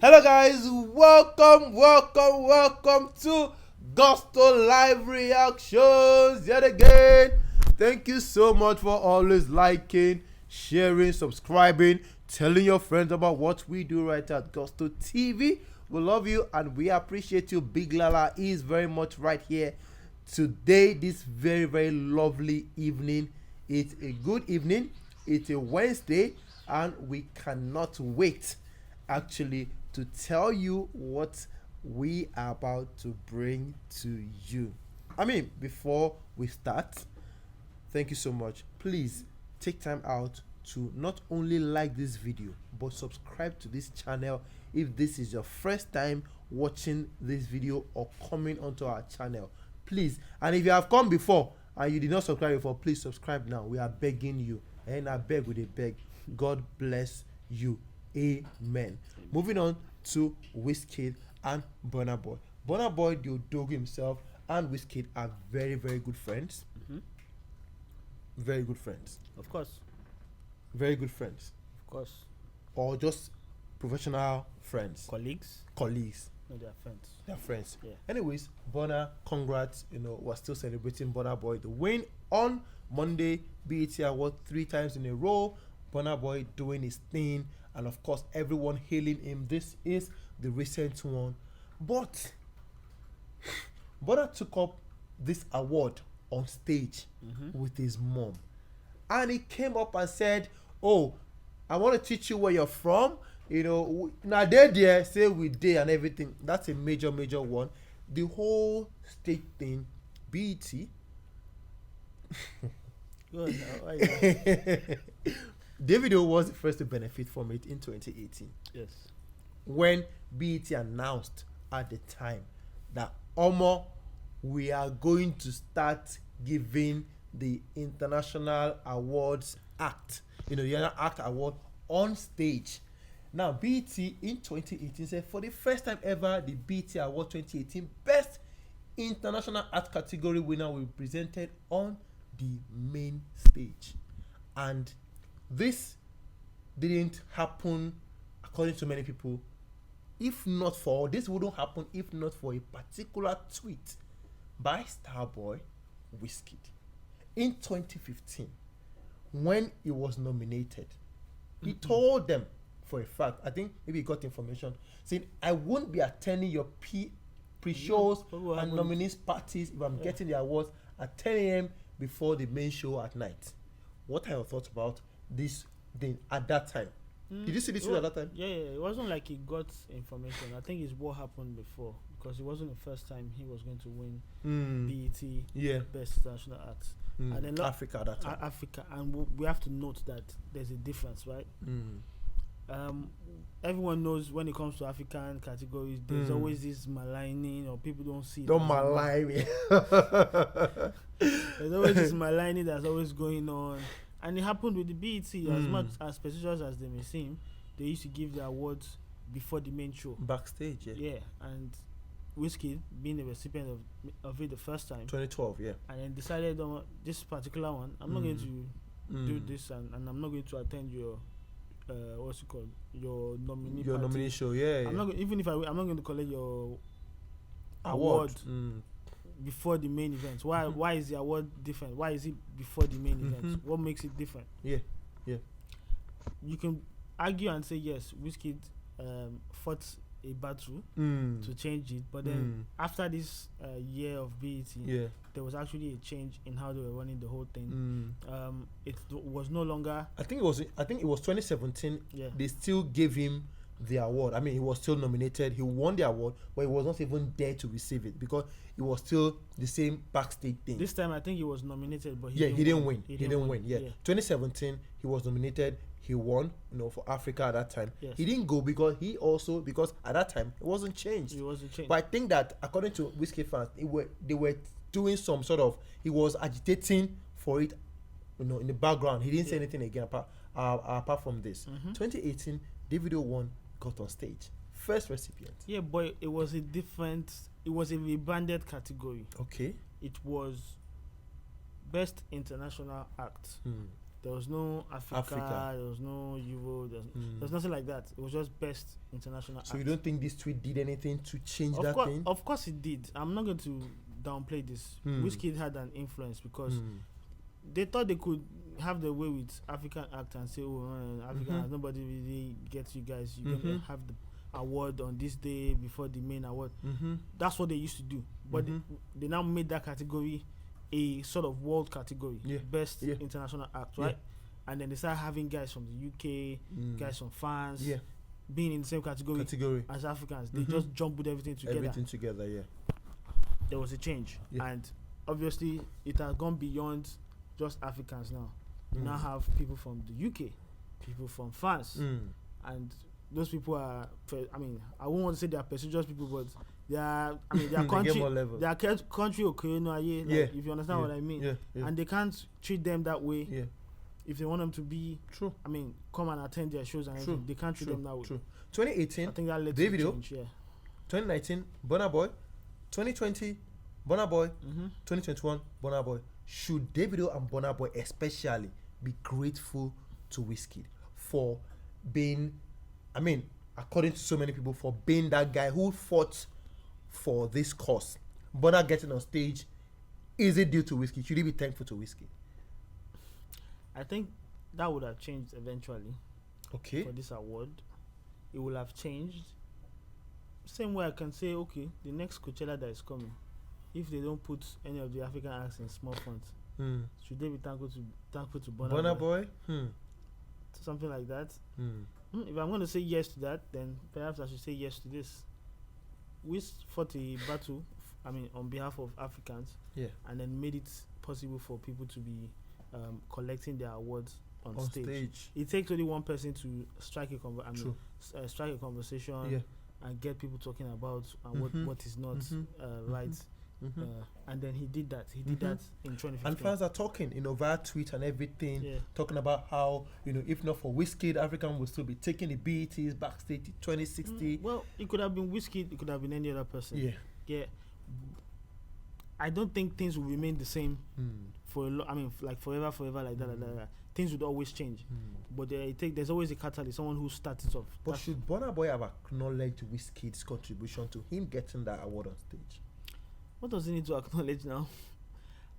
Hello guys, welcome to Gusto Live Reactions yet again. Thank you so much for always liking, sharing, subscribing, telling your friends about what we do right at Gusto TV. We love you and we appreciate you. Big Lala is very much right here today, this very lovely evening. It's a good evening, it's a Wednesday, and we cannot wait actually to tell you what we are about to bring to you. I mean, before we start, thank you so much. Please take time out to not only like this video but subscribe to this channel if this is your first time watching this video or coming onto our channel. Please, and if you have come before and you did not subscribe before, please subscribe now. We are begging you, and I beg with a beg. God bless you. Amen. Moving on to Wizkid and Burna Boy. Burna Boy, the Odogwu himself, and Wizkid are very good friends. Very good friends. Of course. Very good friends. Of course. Or just professional friends. Colleagues. No, they are friends. They're friends. Yeah. Anyways, Burna, congrats. We're still celebrating Burna Boy. The win on Monday, BET Award 3 times in a row. Burna Boy doing his thing. And of course, everyone hailing him. This is the recent one. But Burna took up this award on stage with his mom. And he came up and said, "Oh, I want to teach you where you're from. Now they there say we day and everything." That's a major one. The whole state thing, BET. Davido was the first to benefit from it in 2018. Yes. When BET announced at the time that we are going to start giving the International Awards Act, the Act Award on stage. Now, BET in 2018 said for the first time ever, the BET Award 2018 Best International Art Category winner will be presented on the main stage. And this didn't happen, according to many people, this wouldn't happen if not for a particular tweet by Starboy Wizkid in 2015 when he was nominated. He told them for a fact, I think maybe he got information, saying, "I won't be attending your pre-shows and nominees parties if I'm getting the awards at 10 a.m. before the main show at night." What are your thoughts about this thing at that time? Did you see this at that time? Yeah, it wasn't like he got information. I think it's what happened before, because it wasn't the first time he was going to win BET Best International Act. And then Africa at that time. Africa, and we have to note that there's a difference, right? Everyone knows when it comes to African categories, there's always this maligning, or people don't see it. Don't malign me. There's always this maligning that's always going on. And it happened with the BET. As much as prestigious as they may seem, they used to give the awards before the main show. Backstage, Yeah, and Wizkid, being the recipient of it the first time. 2012, yeah. And then decided on this particular one, I'm not going to do this, and I'm not going to attend your, what's it called? Your nominee Your party. nominee show, yeah. I'm not I'm not going to collect your award. Before the main event. Why is the award different? Why is it before the main event? What makes it different? Yeah. You can argue and say yes, Wizkid fought a battle to change it, but then after this year of BET, there was actually a change in how they were running the whole thing. It was no longer. I think it was 2017. Yeah. They still gave him the award. I mean, he was still nominated. He won the award, but he was not even there to receive it because it was still the same backstage thing. This time, I think he was nominated, but he didn't win. He didn't win. Yeah. 2017, he was nominated. He won, for Africa at that time. Yes. He didn't go because at that time it wasn't changed. But I think that according to Wizkid fans, they were doing some sort of. He was agitating for it, in the background. He didn't say anything again apart from this. 2018, Davido won, got on stage, first recipient. Yeah, but it was a rebranded category. Okay. It was Best International Act. There was no Africa. There was no Euro. There was nothing like that. It was just best international act. So you don't think this tweet did anything to change thing? Of course it did. I'm not going to downplay this. Wizkid had an influence because they thought they could have their way with African act and say, African, nobody really gets you guys. You're going to have the award on this day before the main award. That's what they used to do. But they now made that category a sort of world category, best international act, right? And then they started having guys from the UK, guys from France, being in the same category as Africans. They just jumbled everything together. There was a change, and obviously it has gone beyond just Africans now. You now have people from the UK, people from France, and those people are, I mean, I won't want to say they are prestigious people, but they are, I mean, they are country, they are country if you understand what I mean. And they can't treat them that way. If they want them to be, I mean, come and attend their shows and everything, they can't treat them that way. 2018, I think that led Davido. to change, 2019, Burna Boy. 2020, Burna Boy. 2021, Burna Boy. Should Davido and Burna Boy especially be grateful to Wizkid for being, I mean, according to so many people, for being that guy who fought for this cause? Burna getting on stage, is it due to Wizkid? Should he be thankful to Wizkid? I think that would have changed eventually. Okay. For this award, it will have changed. Same way I can say, okay, the next Coachella that is coming, if they don't put any of the African acts in small fonts, should they be thankful to Burna Boy? Something like that. If I'm going to say yes to that, then perhaps I should say yes to this. We fought a battle, I mean, on behalf of Africans, and then made it possible for people to be collecting their awards on stage. It takes only one person to strike a strike a conversation and get people talking about what is not right. And then he did that. He did that in 2015. And fans are talking, via tweet and everything, talking about how, if not for Wizkid, African would still be taking the BETs backstage 2060. Well, it could have been Wizkid, it could have been any other person. Yeah. I don't think things will remain the same for like forever like that. Things would always change. But there's always a catalyst, someone who starts it off. But should Burna Boy have acknowledged Wizkid's contribution to him getting that award on stage? What does he need to acknowledge now?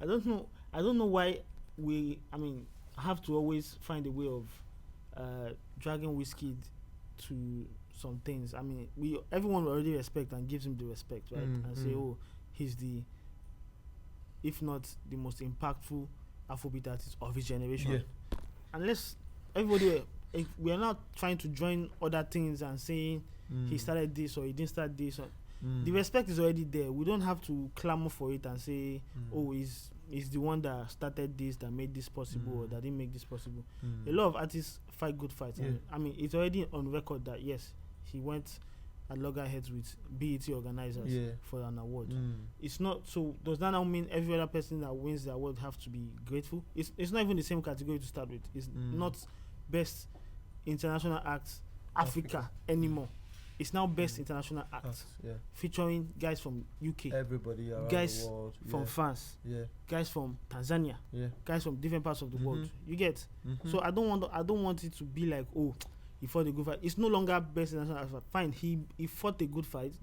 I don't know why have to always find a way of dragging Wizkid to some things. I mean, everyone will already respect and gives him the respect, right? And say, he's if not the most impactful Afrobeat artist of his generation. Unless everybody, we are not trying to join other things and saying he started this or he didn't start this. The respect is already there. We don't have to clamor for it and say, he's the one that started this, that made this possible, or that didn't make this possible. A lot of artists fight good fights. And, I mean, it's already on record that, yes, he went at loggerheads with BET organizers for an award. It's not, so does that now mean every other person that wins the award have to be grateful? It's not even the same category to start with. It's not best international act Africa anymore. It's now best international act, featuring guys from UK, everybody around guys the world, from France, guys from Tanzania, guys from different parts of the world. You get? So I don't want it to be like, he fought a good fight. It's no longer best international act. Fine, he fought a good fight,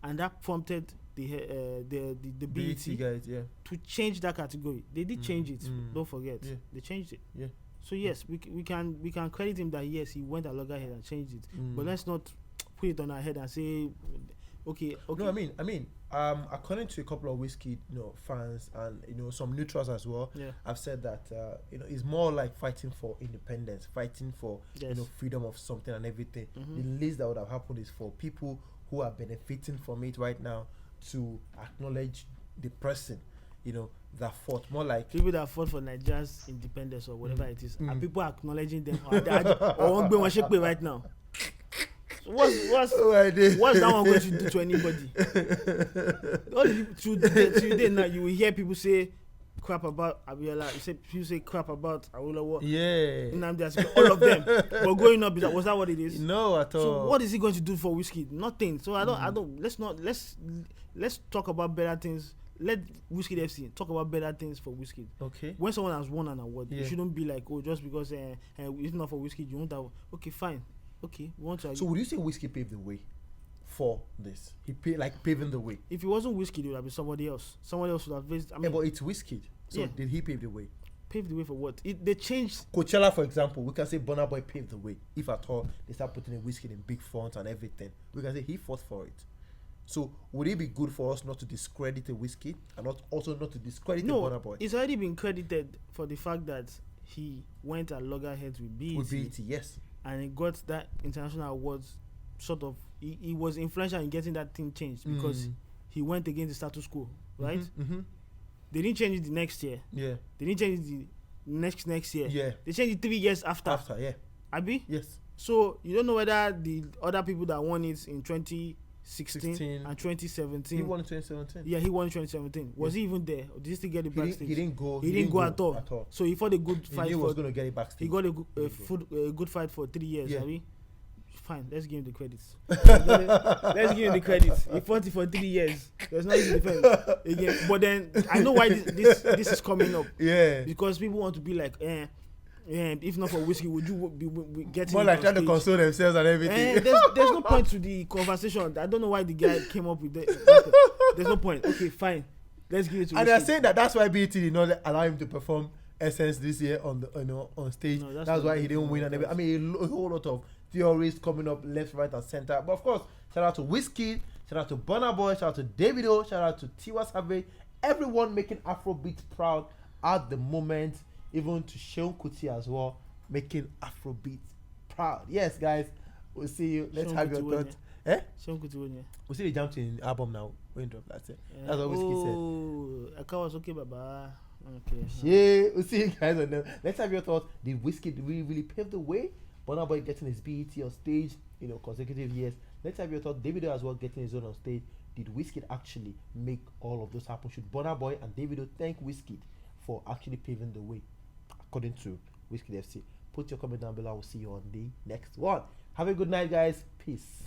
and that prompted the BET guys, to change that category. They did change it. Don't forget, they changed it. So yes, we can credit him that yes, he went at loggerhead and changed it. But let's not put it on our head and say, okay. No, I mean, according to a couple of Wizkid, fans and some neutrals as well, I've said that it's more like fighting for independence, fighting for freedom of something and everything. The least that would have happened is for people who are benefiting from it right now to acknowledge the person, that fought. More like people that fought for Nigeria's independence or whatever it is, and people acknowledging them or right now. What's that one going to do to anybody? Today now you will hear people say crap about Abiola. People say crap about Awolowo. All of them. But growing up, was that what it is? No, at all. So what is he going to do for Wizkid? Nothing. So I don't. Let's talk about better things. let Wizkid FC talk about better things for Wizkid. Okay. When someone has won an award, you shouldn't be like, oh, just because it's not for Wizkid, you won't have. Okay, fine. Okay, we want to. So would you say Wizkid paved the way for this? He paving the way. If it wasn't Wizkid, it would have been somebody else. Someone else would have visited. I mean, but it's Wizkid. So did he pave the way? Paved the way for what? They changed. Coachella, for example, we can say Burna Boy paved the way. If at all they start putting a Wizkid in big font and everything, we can say he fought for it. So would it be good for us not to discredit a Wizkid and not to discredit a Burna Boy? It's already been credited for the fact that he went at loggerheads with BET. With BET, yes. And he got that international awards. Sort of, he was influential in getting that thing changed because he went against the status quo, right? They didn't change it the next year. Yeah. They didn't change it the next year. Yeah. They changed it 3 years after. After, yeah. Abi? Yes. So you don't know whether the other people that won it in 2016 and 2017. He won in 2017. Yeah, he won in 2017. Was he even there? Or did he still get it backstage? He didn't go. He didn't go at all. So he fought a good fight. He was going to get it backstage. He got a good fight for 3 years. Yeah. Abi? Fine, let's give him the credits. Let's give him the credits. He fought it for 3 years. There's no easy defense again. But then I know why this is coming up. Yeah. Because people want to be like, if not for Wizkid, would you be getting more like trying to console themselves and everything? There's no point to the conversation. I don't know why the guy came up with that. There's no point. Okay, fine. Let's give it to Wizkid. And they're saying that's why BET did not allow him to perform Essence this year on stage. No, that's why he didn't win. And I mean, a whole lot of theories coming up left, right, and center. But of course, shout out to Wizkid, shout out to Burna Boy, shout out to Davido, shout out to Tiwa Savage, everyone making Afrobeat proud at the moment, even to Seun Kuti as well, making Afrobeat proud. Yes, guys, we'll see you. Let's have your thoughts. Seun Kuti won, we'll see the Jam Twin album now. When drop that's it. That's what Wizkid said. I was okay, baba. Okay. Yeah, we'll see you guys on them. Let's have your thoughts. Did Wizkid really pave the way? Burna Boy getting his BET on stage, consecutive years. Let's have your thought. Davido as well getting his own on stage. Did Wizkid actually make all of those happen? Should Burna Boy and Davido thank Wizkid for actually paving the way, according to Wizkid FC? Put your comment down below. I will see you on the next one. Have a good night, guys. Peace.